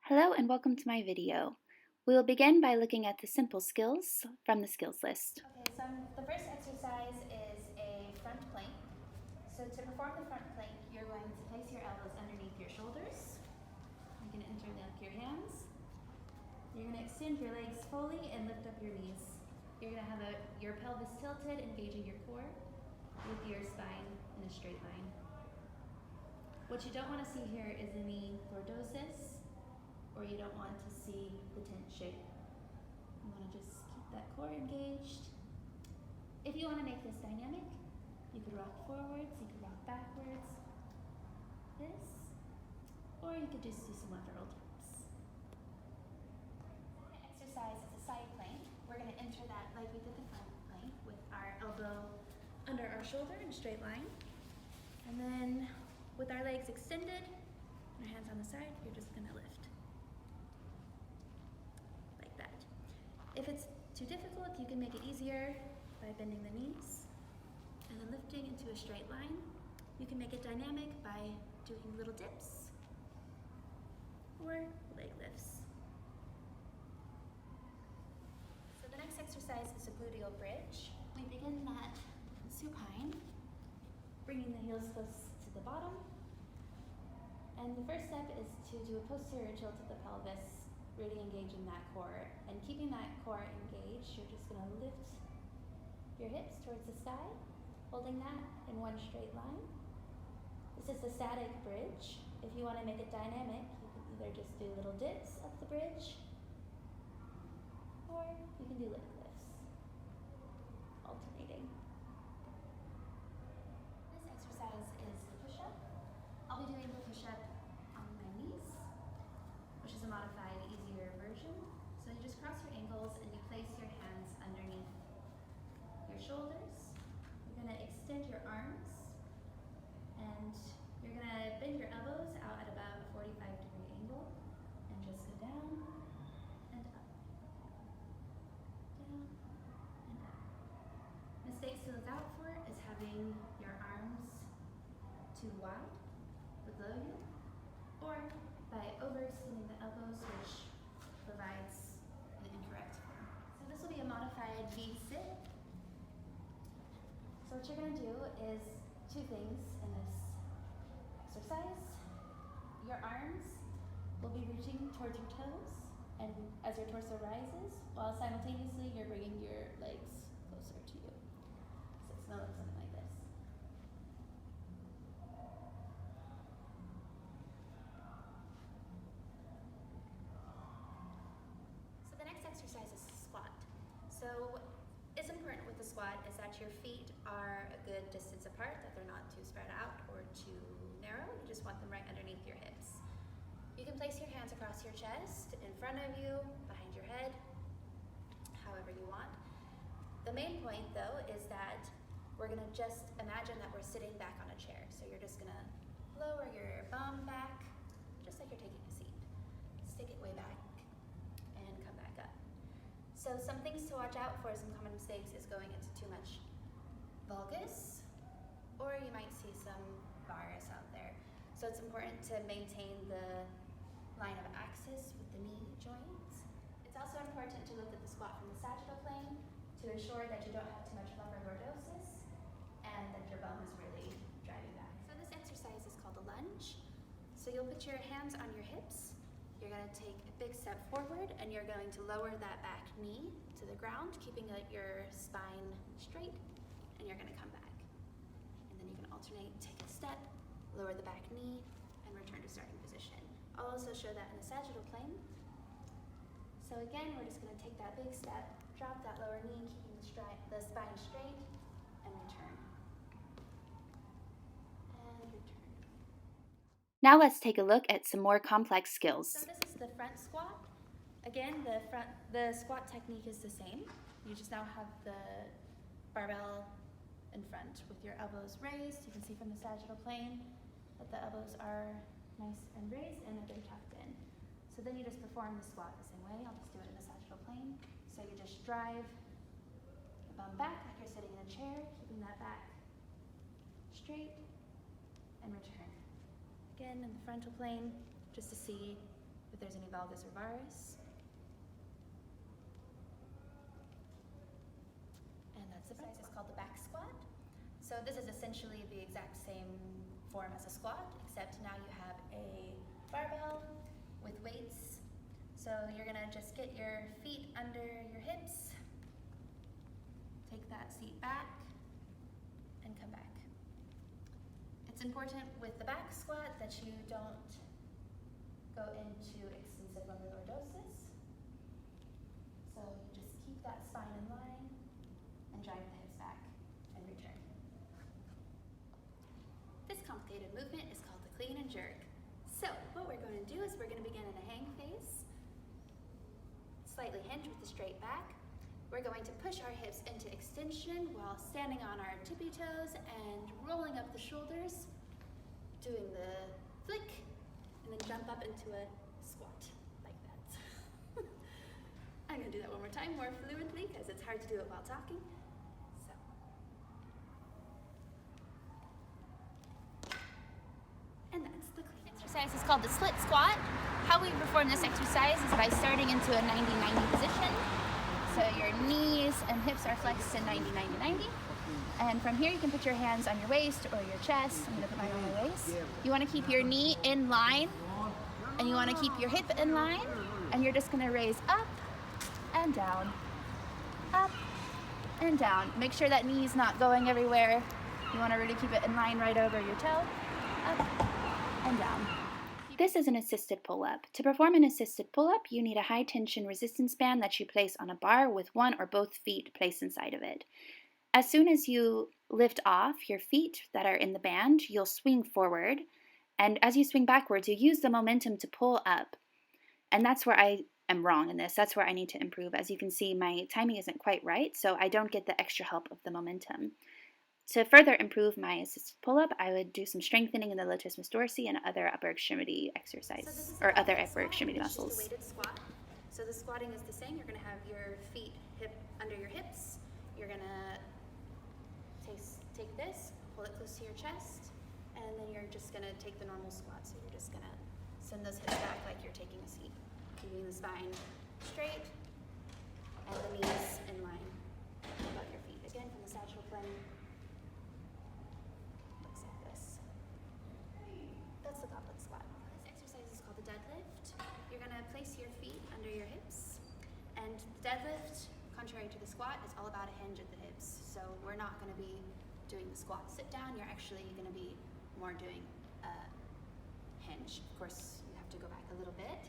Hello and welcome to my video. We will begin by looking at the simple skills from the skills list. Okay, so the first exercise is a front plank. So to perform the front plank, you're going to place your elbows underneath your shoulders. You're going to interlock your hands. You're going to extend your legs fully and lift up your knees. You're going to have your pelvis tilted, engaging your core with your spine in a straight line. What you don't want to see here is any lordosis, or you don't want to see the tent shape. You want to just keep that core engaged. If you want to make this dynamic, you could rock forwards, you could rock backwards, this, or you could just do some lateral taps. The exercise is a side plank. We're going to enter that like we did the front plank with our elbow under our shoulder in a straight line. And then with our legs extended, and our hands on the side, you're just going to lift. Like that. If it's too difficult, you can make it easier by bending the knees and then lifting into a straight line. You can make it dynamic by doing little dips or leg lifts. So the next exercise is a gluteal bridge. We begin that supine, bringing the heels close to the bottom. And the first step is to do a posterior tilt of the pelvis, really engaging that core. And keeping that core engaged, you're just going to lift your hips towards the sky, holding that in one straight line. This is the static bridge. If you want to make it dynamic, you can either just do little dips up the bridge, or you can do leg lifts, alternating. This exercise is the push-up. I'll be doing the push-up on my knees, which is a modified, easier version. So you just cross your ankles and you place your hands underneath your shoulders. You're going to extend your arms and you're going to bend your elbows out at about a 45-degree angle and just go down and up. Down and up. Mistakes to look out for is having your arms too wide below you, or by overextending the elbows, which provides an incorrect form. So this will be a modified V-sit. So what you're going to do is two things in this exercise. Your arms will be reaching towards your toes and as your torso rises, while simultaneously you're bringing your legs closer to you. So it's going to look something like this. So the next exercise is squat. So it's important with the squat is that your feet are a good distance apart, that they're not too spread out or too narrow. You just want them right underneath your hips. You can place your hands across your chest, in front of you, behind your head, however you want. The main point though is that we're going to just imagine that we're sitting back on a chair. So you're just going to lower your bum back, just like you're taking a seat. Stick it way back and come back up. So some things to watch out for, some common mistakes, is going into too much valgus, or you might see some varus out there. So it's important to maintain the line of axis with the knee joints. It's also important to look at the squat from the sagittal plane to ensure that you don't have too much lumbar lordosis and that your bum is really driving back. So this exercise is called a lunge. So you'll put your hands on your hips. You're going to take a big step forward and you're going to lower that back knee to the ground, keeping your spine straight, and you're going to come back. And then you can alternate, take a step, lower the back knee, and return to starting position. I'll also show that in the sagittal plane. So again, we're just going to take that big step, drop that lower knee, keeping the spine straight, and return. And return. Now let's take a look at some more complex skills. So this is the front squat. Again, the squat technique is the same. You just now have the barbell in front with your elbows raised. You can see from the sagittal plane that the elbows are nice and raised and that they're tucked in. So then you just perform the squat the same way. I'll just do it in the sagittal plane. So you just drive the bum back like you're sitting in a chair, keeping that back straight, and return. Again, in the frontal plane, just to see if there's any valgus or varus. And that's the exercise. It's called the back squat. So this is essentially the exact same form as a squat, except now you have a barbell with weights. So you're gonna just get your feet under your hips, take that seat back, and come back. It's important with the back squat that you don't go into extensive lumbar lordosis. So you just keep that spine in line and drive the hips back and return. This complicated movement is called the clean and jerk. So what we're going to do is we're going to begin in a hang phase, slightly hinge with the straight back. We're going to push our hips into extension while standing on our tippy toes and rolling up the shoulders, doing the flick, and then jump up into a squat like that. I'm going to do that one more time more fluently because it's hard to do it while talking. So. And that's the clean exercise. It's called the split squat. How we perform this exercise is by starting into a 90-90 position. So your knees and hips are flexed in 90-90-90. And from here you can put your hands on your waist or your chest. I'm gonna put mine on my waist. You wanna keep your knee in line and you wanna keep your hip in line, and you're just gonna raise up and down, up and down. Make sure that knee's not going everywhere. You wanna really keep it in line right over your toe, up and down. This is an assisted pull-up. To perform an assisted pull-up, you need a high-tension resistance band that you place on a bar with one or both feet placed inside of it. As soon as you lift off your feet that are in the band, you'll swing forward, and as you swing backwards, you use the momentum to pull up. And that's where I am wrong in this. That's where I need to improve. As you can see, my timing isn't quite right, so I don't get the extra help of the momentum. To further improve my assisted pull-up, I would do some strengthening in the latissimus dorsi and other upper extremity exercise, or other upper extremity muscles. It's just a weighted squat. So the squatting is the same. You're going to have your feet under your hips. You're going to take this, pull it close to your chest, and then you're just going to take the normal squat. So you're just going to send those hips back like you're taking a seat, keeping the spine straight and the knees in line above your feet. Again, from the sagittal plane. That's the goblet squat. This exercise is called the deadlift. You're going to place your feet under your hips, and the deadlift, contrary to the squat, is all about a hinge at the hips. So we're not going to be doing the squat sit down. You're actually going to be more doing a hinge. Of course, you have to go back a little bit,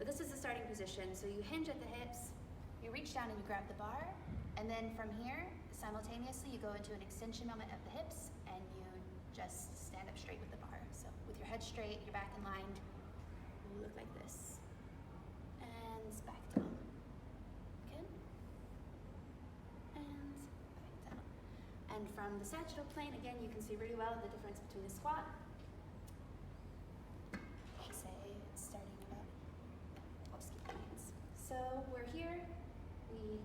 but this is the starting position. So you hinge at the hips, you reach down and you grab the bar, and then from here, simultaneously, you go into an extension moment of the hips, and you just stand up straight with the bar. So with your head straight, your back in line, you look like this. And back down. Good. And back down. And from the sagittal plane, again, you can see really well the difference between a squat. Say it's starting about, I'll just keep the hands. So we're here, we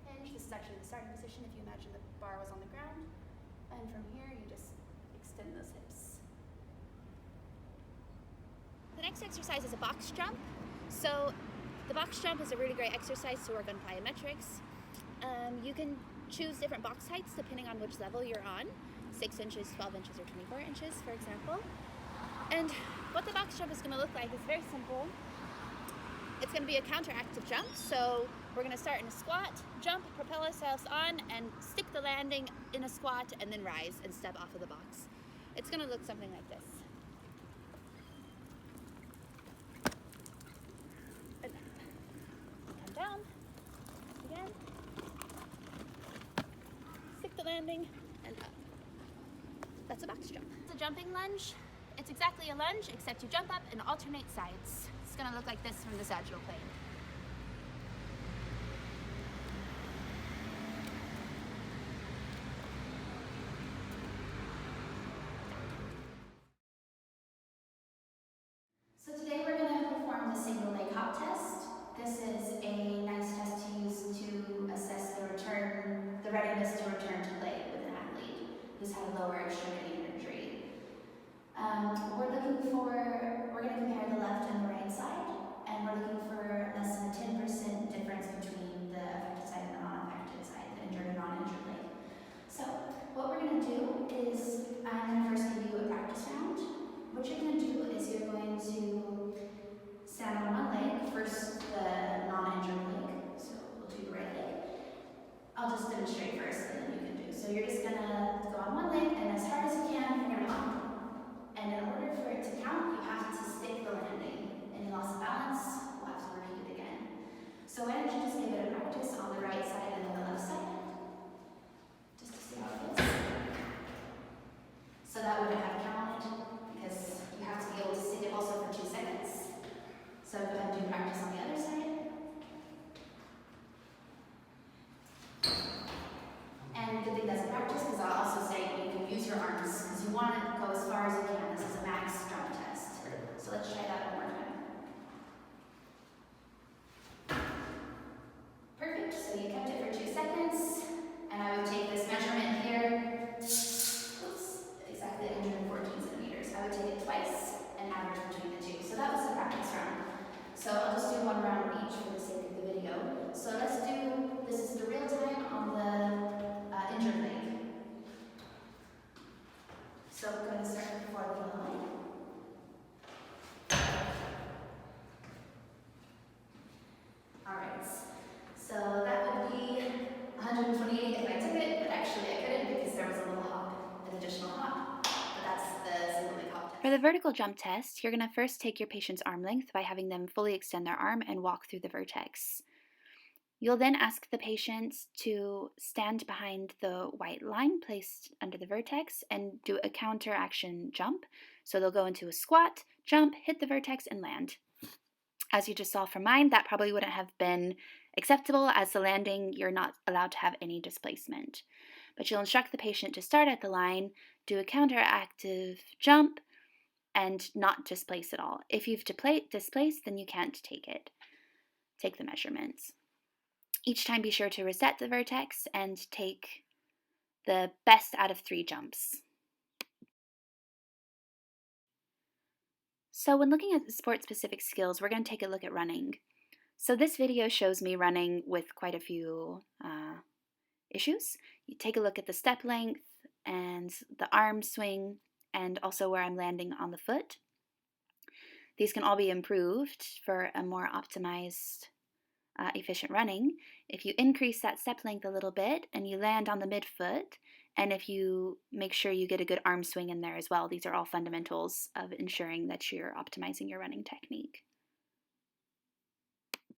hinge. This is actually the starting position if you imagine the bar was on the ground. And from here, you just extend those hips. The next exercise is a box jump. So the box jump is a really great exercise to work on plyometrics. You can choose different box heights depending on which level you're on. 6 inches, 12 inches, or 24 inches, for example. And what the box jump is going to look like is very simple. It's going to be a counteractive jump. So we're going to start in a squat, jump, propel ourselves on, and stick the landing in a squat, and then rise and step off of the box. It's going to look something like this. And come down, again, stick the landing, and up. That's a box jump. It's a jumping lunge. It's exactly a lunge, except you jump up and alternate sides. It's going to look like this from the sagittal plane. So today we're going to perform the single leg hop test. This is a nice test to use to assess the readiness to return to play with an athlete who's had a lower extremity injury. We're going to compare the left and the right side. For the vertical jump test, you're going to first take your patient's arm length by having them fully extend their arm and walk through the vertex. You'll then ask the patient to stand behind the white line placed under the vertex and do a counter action jump. So they'll go into a squat, jump, hit the vertex, and land. As you just saw from mine, that probably wouldn't have been acceptable, as the landing, you're not allowed to have any displacement. But you'll instruct the patient to start at the line, do a counteractive jump, and not displace at all. If you've displaced, then you can't take the measurements. Each time be sure to reset the vertex and take the best out of 3 jumps. So when looking at the sport-specific skills, we're going to take a look at running. So this video shows me running with quite a few issues. You take a look at the step length and the arm swing and also where I'm landing on the foot. These can all be improved for a more optimized, efficient running. If you increase that step length a little bit and you land on the midfoot, and if you make sure you get a good arm swing in there as well, these are all fundamentals of ensuring that you're optimizing your running technique.